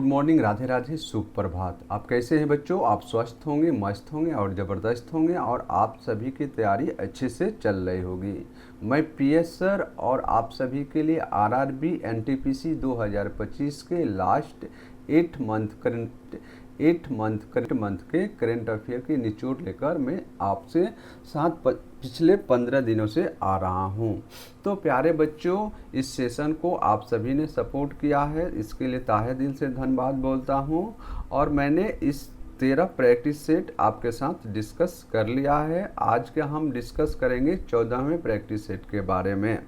Morning, Radhe Radhe, सुप्रभात। आप कैसे हैं बच्चों? आप स्वस्थ होंगे, मस्त होंगे और ज़बरदस्त होंगे और आप सभी की तैयारी अच्छे से चल रही होगी। मैं पीएस सर और आप सभी के लिए आरआरबी एनटीपीसी 2025 के लास्ट 8 मंथ के करंट अफेयर की निचोड़ लेकर मैं आपसे पिछले 15 दिनों से आ रहा हूँ। तो प्यारे बच्चों, इस सेशन को आप सभी ने सपोर्ट किया है, इसके लिए ताहे दिल से धन्यवाद बोलता हूँ। और मैंने इस 13 प्रैक्टिस सेट आपके साथ डिस्कस कर लिया है। आज के हम डिस्कस करेंगे 14वें प्रैक्टिस सेट के बारे में।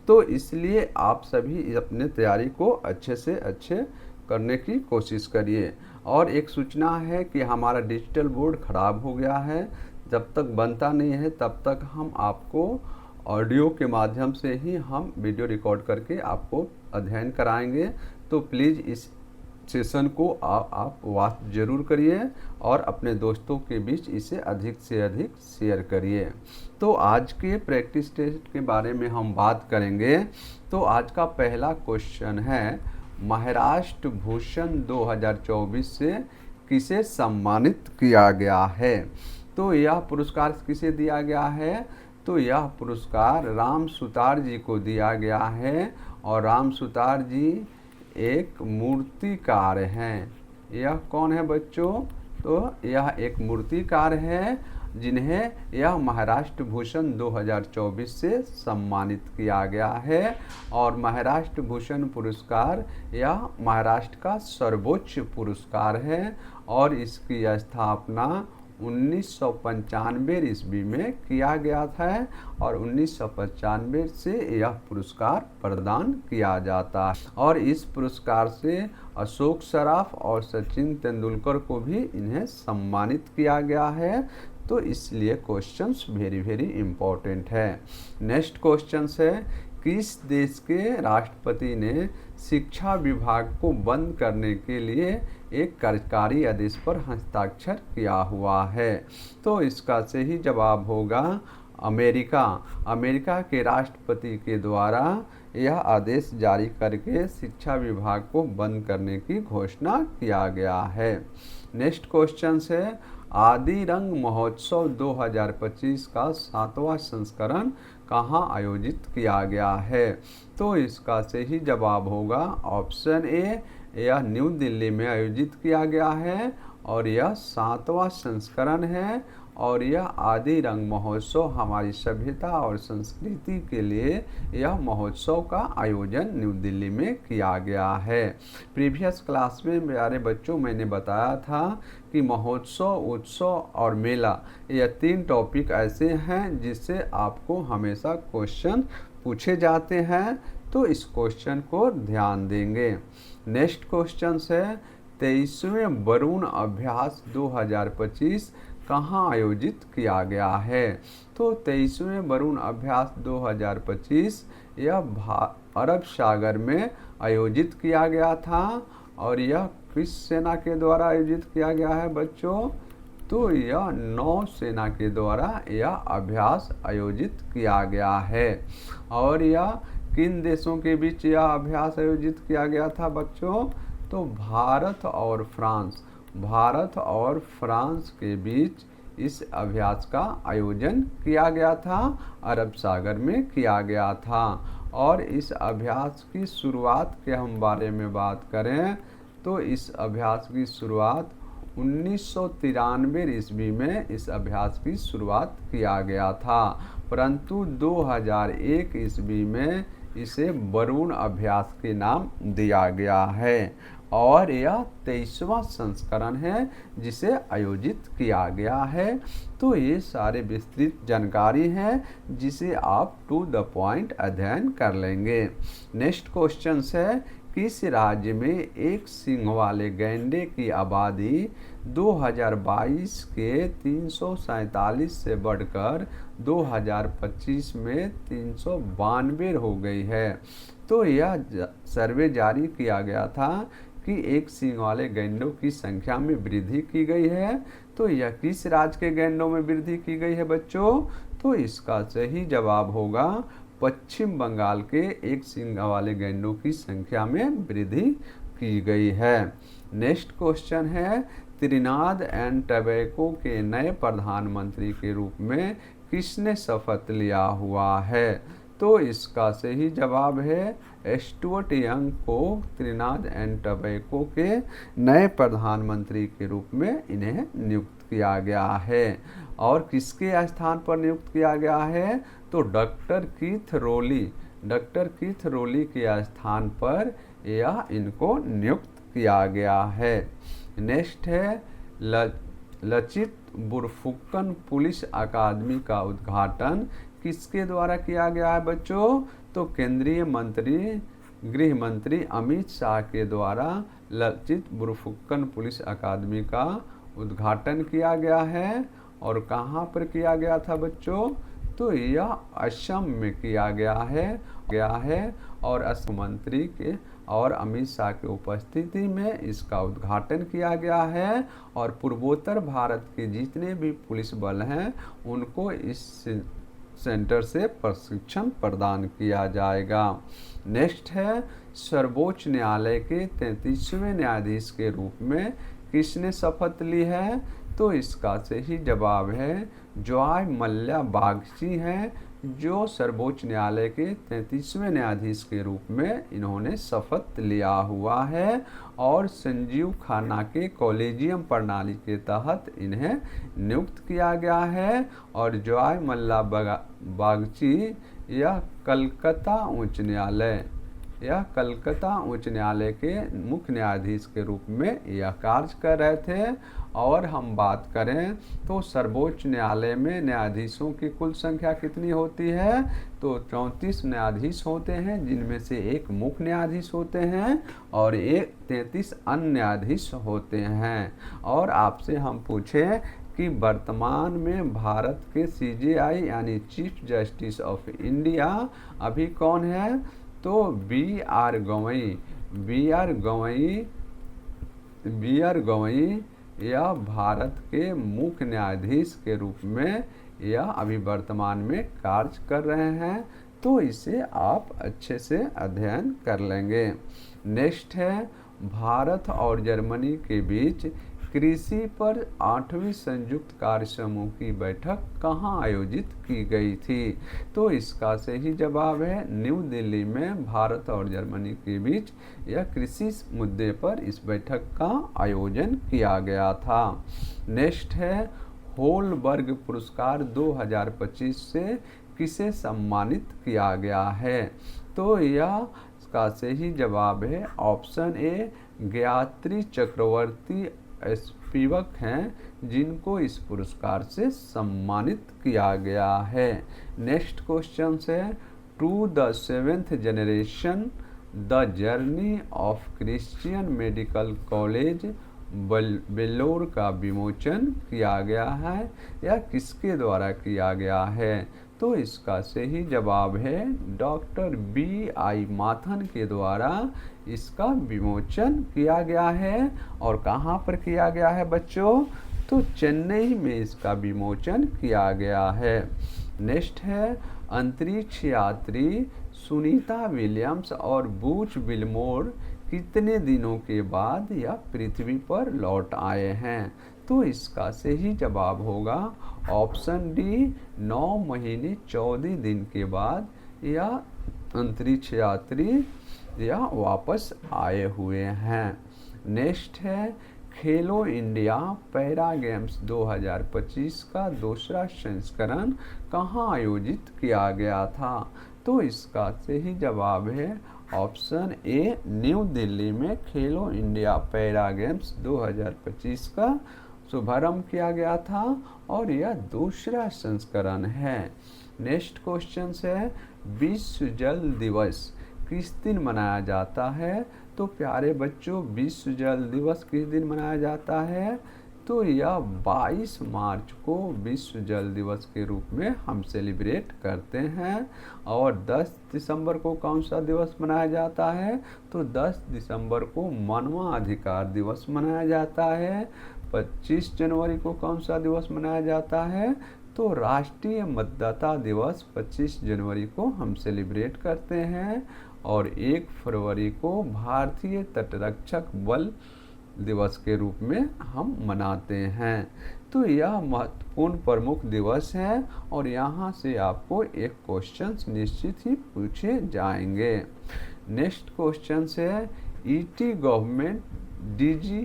तो इसलिए आप सभी अपने तैयारी को अच्छे से अच्छे करने की कोशिश करिए। और एक सूचना है कि हमारा डिजिटल बोर्ड ख़राब हो गया है। जब तक बनता नहीं है तब तक हम आपको ऑडियो के माध्यम से ही हम वीडियो रिकॉर्ड करके आपको अध्ययन कराएंगे। तो प्लीज़ इस सेशन को आप वॉच जरूर करिए और अपने दोस्तों के बीच इसे अधिक से अधिक शेयर करिए। तो आज के प्रैक्टिस टेस्ट के बारे में हम बात करेंगे। तो आज का पहला क्वेश्चन है, महाराष्ट्र भूषण 2024 से किसे सम्मानित किया गया है? तो यह पुरस्कार किसे दिया गया है? तो यह पुरस्कार राम सुतार जी को दिया गया है। और राम सुतार जी एक मूर्तिकार हैं। यह कौन है बच्चों? तो यह एक मूर्तिकार है जिन्हें यह महाराष्ट्र भूषण 2024 से सम्मानित किया गया है। और महाराष्ट्र भूषण पुरस्कार यह महाराष्ट्र का सर्वोच्च पुरस्कार है और इसकी स्थापना 1995 ईस्वी में किया गया था और 1995 से यह पुरस्कार प्रदान किया जाता है। और इस पुरस्कार से अशोक सराफ और सचिन तेंदुलकर को भी इन्हें सम्मानित किया गया है। तो इसलिए क्वेश्चंस वेरी वेरी इम्पोर्टेंट है। नेक्स्ट क्वेश्चन है, किस देश के राष्ट्रपति ने शिक्षा विभाग को बंद करने के लिए एक कार्यकारी आदेश पर हस्ताक्षर किया हुआ है? तो इसका सही जवाब होगा अमेरिका। अमेरिका के राष्ट्रपति के द्वारा यह आदेश जारी करके शिक्षा विभाग को बंद करने की घोषणा किया गया है। नेक्स्ट क्वेश्चन है, आदि रंग महोत्सव 2025 का 7वां संस्करण कहाँ आयोजित किया गया है? तो इसका सही जवाब होगा ऑप्शन ए, यह न्यू दिल्ली में आयोजित किया गया है और यह 7वां संस्करण है। और यह आदि रंग महोत्सव हमारी सभ्यता और संस्कृति के लिए यह महोत्सव का आयोजन न्यू दिल्ली में किया गया है। प्रीवियस क्लास में प्यारे बच्चों मैंने बताया था कि महोत्सव, उत्सव और मेला यह 3 टॉपिक ऐसे हैं जिससे आपको हमेशा क्वेश्चन पूछे जाते हैं। तो इस क्वेश्चन को ध्यान देंगे। नेक्स्ट क्वेश्चन है, 23वें वरुण अभ्यास 2025 कहाँ आयोजित किया गया है? तो 23वें वरुण अभ्यास 2025 यह अरब सागर में आयोजित किया गया था। और यह किस सेना के द्वारा आयोजित किया गया है बच्चों? तो यह नौसेना के द्वारा यह अभ्यास आयोजित किया गया है। और यह किन देशों के बीच यह अभ्यास आयोजित किया गया था बच्चों? तो भारत और फ्रांस के बीच इस अभ्यास का आयोजन किया गया था, अरब सागर में किया गया था। और इस अभ्यास की शुरुआत के हम बारे में बात करें तो इस अभ्यास की शुरुआत 1993 ईस्वी में इस अभ्यास की शुरुआत किया गया था, परंतु 2001 ईस्वी में इसे वरुण अभ्यास के नाम दिया गया है। और यह 23वां संस्करण है जिसे आयोजित किया गया है। तो ये सारे विस्तृत जानकारी है जिसे आप टू द पॉइंट अध्ययन कर लेंगे। नेक्स्ट क्वेश्चन है, किस राज्य में एक सींग वाले गैंडे की आबादी 2022 के 347 से बढ़कर 2025 में 392 हो गई है? तो यह सर्वे जारी किया गया था कि एक सींग वाले गैंडों की संख्या में वृद्धि की गई है। तो यह किस राज्य के गैंडों में वृद्धि की गई है बच्चों? तो इसका सही जवाब होगा पश्चिम बंगाल के एक सींग वाले गैंडों की संख्या में वृद्धि की गई है। नेक्स्ट क्वेश्चन है, त्रिनाद एंड टबैको के नए प्रधानमंत्री के रूप में किसने शपथ लिया हुआ है? तो इसका सही जवाब है स्टुअर्ट यंग को त्रिनाद एंड टबैको के नए प्रधानमंत्री के रूप में इन्हें नियुक्त किया गया है। और किसके स्थान पर नियुक्त किया गया है? तो डॉक्टर कीथ रोली के स्थान पर यह इनको नियुक्त किया गया है। नेक्स्ट है, लचित बुरफुकन पुलिस अकादमी का उद्घाटन किसके द्वारा किया गया है बच्चों? तो केंद्रीय गृह मंत्री अमित शाह के द्वारा लचित बुरफुकन पुलिस अकादमी का उद्घाटन किया गया है। और कहाँ पर किया गया था बच्चों? तो यह असम में किया गया है और असम मंत्री के और अमित शाह की उपस्थिति में इसका उद्घाटन किया गया है। और पूर्वोत्तर भारत के जितने भी पुलिस बल हैं उनको इस सेंटर से प्रशिक्षण प्रदान किया जाएगा। नेक्स्ट है, सर्वोच्च न्यायालय के 33वें न्यायाधीश के रूप में किसने शपथ ली है? तो इसका सही जवाब है जॉय मल्ल्या बागची हैं, जो सर्वोच्च न्यायालय के 33वें न्यायाधीश के रूप में इन्होंने शपथ लिया हुआ है। और संजीव खन्ना के कॉलेजियम प्रणाली के तहत इन्हें नियुक्त किया गया है। और जॉय मल्ल्या बागची यह कलकत्ता उच्च न्यायालय के मुख्य न्यायाधीश के रूप में यह कार्य कर रहे थे। और हम बात करें तो सर्वोच्च न्यायालय में न्यायाधीशों की कुल संख्या कितनी होती है? तो 34 न्यायाधीश होते हैं, जिनमें से एक मुख्य न्यायाधीश होते हैं और 33 अन्य न्यायाधीश होते हैं। और आपसे हम पूछें कि वर्तमान में भारत के CJI यानी चीफ जस्टिस ऑफ इंडिया अभी कौन है? तो बी आर गवई यह भारत के मुख्य न्यायाधीश के रूप में यह अभी वर्तमान में कार्य कर रहे हैं। तो इसे आप अच्छे से अध्ययन कर लेंगे। नेक्स्ट है, भारत और जर्मनी के बीच कृषि पर 8वीं संयुक्त कार्य समूह की बैठक कहाँ आयोजित की गई थी? तो इसका सही जवाब है न्यू दिल्ली में भारत और जर्मनी के बीच यह कृषि मुद्दे पर इस बैठक का आयोजन किया गया था। नेक्स्ट है, होलबर्ग पुरस्कार 2025 से किसे सम्मानित किया गया है? तो यह इसका सही जवाब है option A, Gayatri Chakravorty Spivak हैं, जिनको इस पुरस्कार से सम्मानित किया गया है। नेक्स्ट क्वेश्चन है, to the 7th generation the journey of Christian medical college Vellore का विमोचन किया गया है। यह किसके द्वारा किया गया है? तो इसका सही जवाब है डॉक्टर BI माथन के द्वारा इसका विमोचन किया गया है। और कहाँ पर किया गया है बच्चों? तो चेन्नई में इसका विमोचन किया गया है। नेक्स्ट है, अंतरिक्ष यात्री सुनीता विलियम्स और बूच विल्मोर कितने दिनों के बाद यह पृथ्वी पर लौट आए हैं? तो इसका सही जवाब होगा ऑप्शन डी, 9 महीने 14 दिन के बाद यह अंतरिक्ष यात्री यह वापस आए हुए हैं। नेक्स्ट है, खेलो इंडिया पैरा गेम्स 2025 का दूसरा संस्करण कहाँ आयोजित किया गया था? तो इसका सही जवाब है ऑप्शन ए, न्यू दिल्ली में खेलो इंडिया पैरा गेम्स 2025 का शुभारंभ किया गया था और यह दूसरा संस्करण है। नेक्स्ट क्वेश्चन है, विश्व जल दिवस किस दिन मनाया जाता है? तो प्यारे बच्चों, विश्व जल दिवस किस दिन मनाया जाता है? तो यह 22 मार्च को विश्व जल दिवस के रूप में हम सेलिब्रेट करते हैं। और 10 दिसंबर को कौन सा दिवस मनाया जाता है? तो 10 दिसंबर को मानव अधिकार दिवस मनाया जाता है। 25 जनवरी को कौन सा दिवस मनाया जाता है? तो राष्ट्रीय मतदाता दिवस 25 जनवरी को हम सेलिब्रेट करते हैं। और 1 फरवरी को भारतीय तटरक्षक बल दिवस के रूप में हम मनाते हैं। तो यह महत्वपूर्ण प्रमुख दिवस है और यहाँ से आपको एक क्वेश्चन निश्चित ही पूछे जाएंगे। नेक्स्ट क्वेश्चन है, ईटी गवर्नमेंट डिजी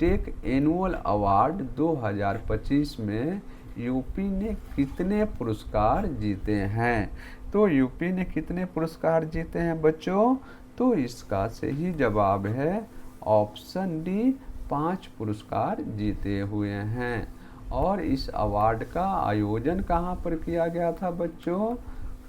टेक एनुअल अवार्ड 2025 में यूपी ने कितने पुरस्कार जीते हैं? तो यूपी ने कितने पुरस्कार जीते हैं बच्चों? तो इसका सही जवाब है ऑप्शन डी, 5 पुरस्कार जीते हुए हैं। और इस अवार्ड का आयोजन कहाँ पर किया गया था बच्चों?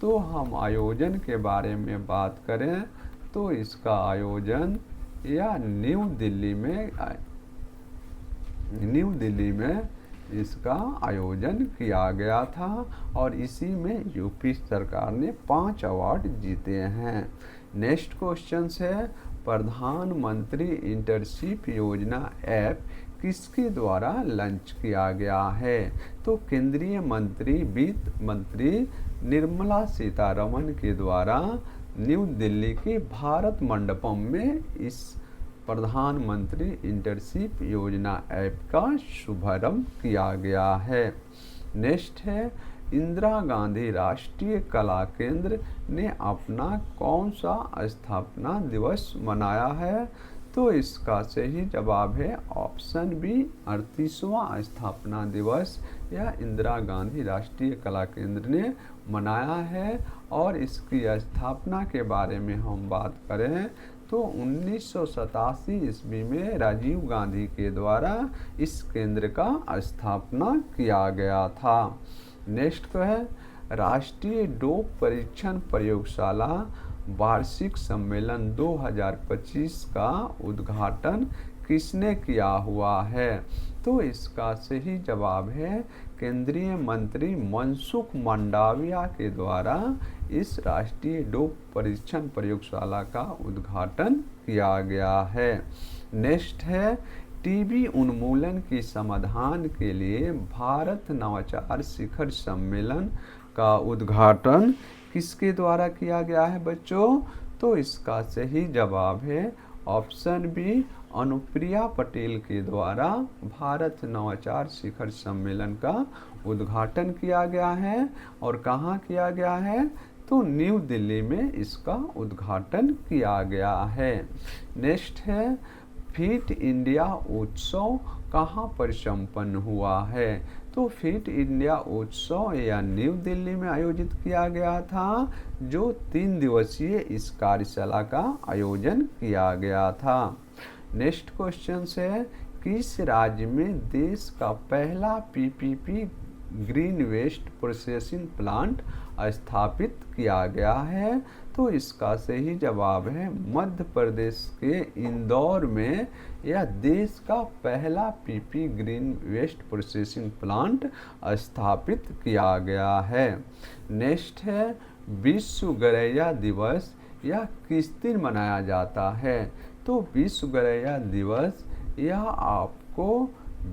तो हम आयोजन के बारे में बात करें तो इसका आयोजन या न्यू दिल्ली में इसका आयोजन किया गया था और इसी में यूपी सरकार ने 5 अवार्ड जीते हैं। नेक्स्ट क्वेश्चन है, प्रधानमंत्री इंटर्नशिप योजना ऐप किसके द्वारा लॉन्च किया गया है? तो केंद्रीय वित्त मंत्री निर्मला सीतारमण के द्वारा न्यू दिल्ली के भारत मंडपम में इस प्रधानमंत्री इंटर्नशिप योजना ऐप का शुभारंभ किया गया है। नेक्स्ट है, इंदिरा गांधी राष्ट्रीय कला केंद्र ने अपना कौन सा स्थापना दिवस मनाया है? तो इसका सही जवाब है ऑप्शन बी, 38वां स्थापना दिवस या इंदिरा गांधी राष्ट्रीय कला केंद्र ने मनाया है। और इसकी स्थापना के बारे में हम बात करें तो 1987 ईस्वी में राजीव गांधी के द्वारा इस केंद्र का स्थापना किया गया था। नेक्स्ट है, राष्ट्रीय डोप परीक्षण प्रयोगशाला वार्षिक सम्मेलन 2025 का उद्घाटन किसने किया हुआ है? तो इसका सही जवाब है केंद्रीय मंत्री मनसुख मंडाविया के द्वारा इस राष्ट्रीय डोप परीक्षण प्रयोगशाला का उद्घाटन किया गया है। नेक्स्ट है, टीबी उन्मूलन की समाधान के लिए भारत नवाचार शिखर सम्मेलन का उद्घाटन किसके द्वारा किया गया है बच्चों? तो इसका सही जवाब है ऑप्शन बी, अनुप्रिया पटेल के द्वारा भारत नवाचार शिखर सम्मेलन का उद्घाटन किया गया है। और कहाँ किया गया है? तो न्यू दिल्ली में इसका उद्घाटन किया गया है। नेक्स्ट है, फिट इंडिया उत्सव कहाँ पर संपन्न हुआ है? तो फिट इंडिया उत्सव या न्यू दिल्ली में आयोजित किया गया था, जो 3 दिवसीय इस कार्यशाला का आयोजन किया गया था। नेक्स्ट क्वेश्चन है, किस राज्य में देश का पहला PPP green waste processing plant स्थापित किया गया है? तो इसका सही जवाब है मध्य प्रदेश के इंदौर में यह देश का पहला PP green waste processing plant स्थापित किया गया है। नेक्स्ट है, विश्व गौरैया दिवस यह किस दिन मनाया जाता है? तो विश्व गौरैया दिवस यह आपको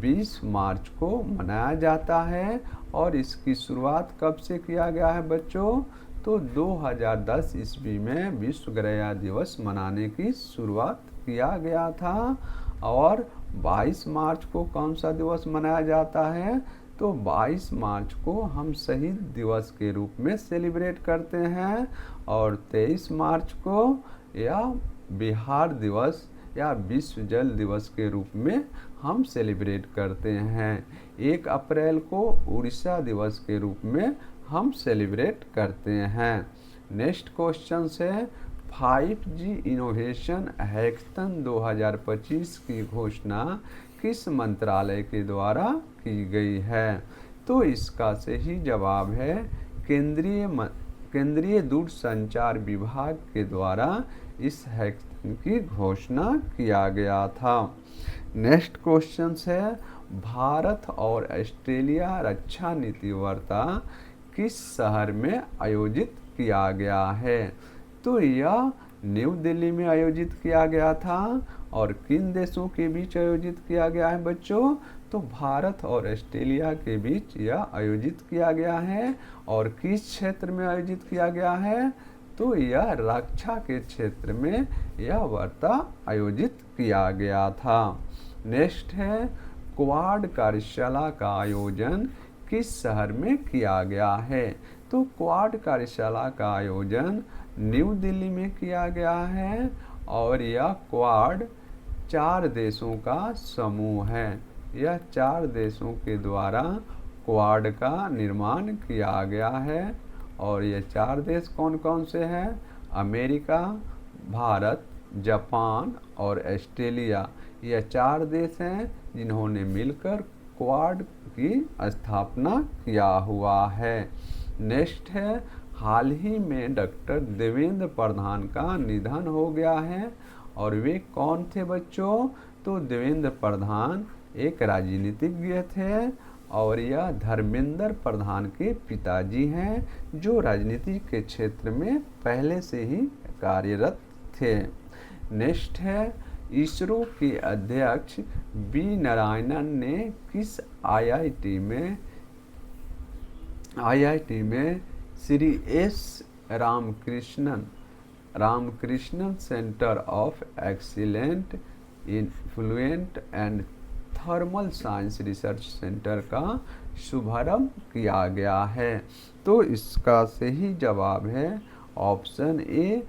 20 मार्च को मनाया जाता है। और इसकी शुरुआत कब से किया गया है बच्चों? तो 2010 ईस्वी में विश्व गौरैया दिवस मनाने की शुरुआत किया गया था। और 22 मार्च को कौन सा दिवस मनाया जाता है? तो 22 मार्च को हम शहीद दिवस के रूप में सेलिब्रेट करते हैं। और 23 मार्च को या बिहार दिवस या विश्व जल दिवस के रूप में हम सेलिब्रेट करते हैं। 1 अप्रैल को उड़ीसा दिवस के रूप में हम सेलिब्रेट करते हैं। नेक्स्ट क्वेश्चन है, 5G इनोवेशन हैकेथन 2025 की घोषणा किस मंत्रालय के द्वारा की गई है? तो इसका सही जवाब है केंद्रीय दूरसंचार विभाग के द्वारा इस हैकेथन की घोषणा किया गया था। नेक्स्ट क्वेश्चन है, भारत और ऑस्ट्रेलिया रक्षा नीति वार्ता किस शहर में आयोजित किया गया है? तो यह न्यू दिल्ली में आयोजित किया गया था। और किन देशों के बीच आयोजित किया गया है बच्चों? तो भारत और ऑस्ट्रेलिया के बीच यह आयोजित किया गया है। और किस क्षेत्र में आयोजित किया गया है? तो यह रक्षा के क्षेत्र में यह वार्ता आयोजित किया गया था। नेक्स्ट है, क्वाड कार्यशाला का आयोजन किस शहर में किया गया है? तो क्वाड कार्यशाला का आयोजन न्यू दिल्ली में किया गया है और यह क्वाड 4 देशों का समूह है। यह 4 देशों के द्वारा क्वाड का निर्माण किया गया है और ये 4 देश कौन कौन से हैं? अमेरिका, भारत, जापान और ऑस्ट्रेलिया। यह 4 देश हैं जिन्होंने मिलकर क्वाड की स्थापना किया हुआ है। नेक्स्ट है, हाल ही में डॉक्टर देवेंद्र प्रधान का निधन हो गया है और वे कौन थे बच्चों? तो देवेंद्र प्रधान एक राजनीतिज्ञ थे और यह धर्मेंद्र प्रधान के पिताजी हैं, जो राजनीति के क्षेत्र में पहले से ही कार्यरत थे। नेक्स्ट है, इसरो के अध्यक्ष वी नारायणन ने किस आईआईटी में Shri S Ramakrishnan centre of excellent in fluent and thermal science research centre का शुभारंभ किया गया है? तो इसका सही जवाब है ऑप्शन ए,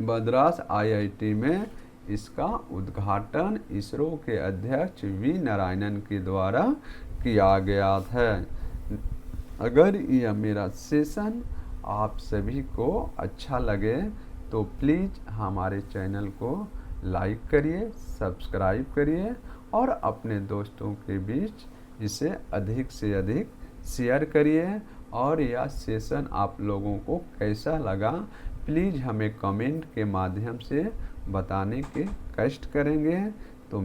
मद्रास आईआईटी में इसका उद्घाटन इसरो के अध्यक्ष वी नारायणन के द्वारा किया गया था। अगर यह मेरा सेशन आप सभी को अच्छा लगे तो प्लीज़ हमारे चैनल को लाइक करिए, सब्सक्राइब करिए और अपने दोस्तों के बीच इसे अधिक से अधिक शेयर करिए। और यह सेशन आप लोगों को कैसा लगा प्लीज़ हमें कमेंट के माध्यम से बताने के कष्ट करेंगे। तो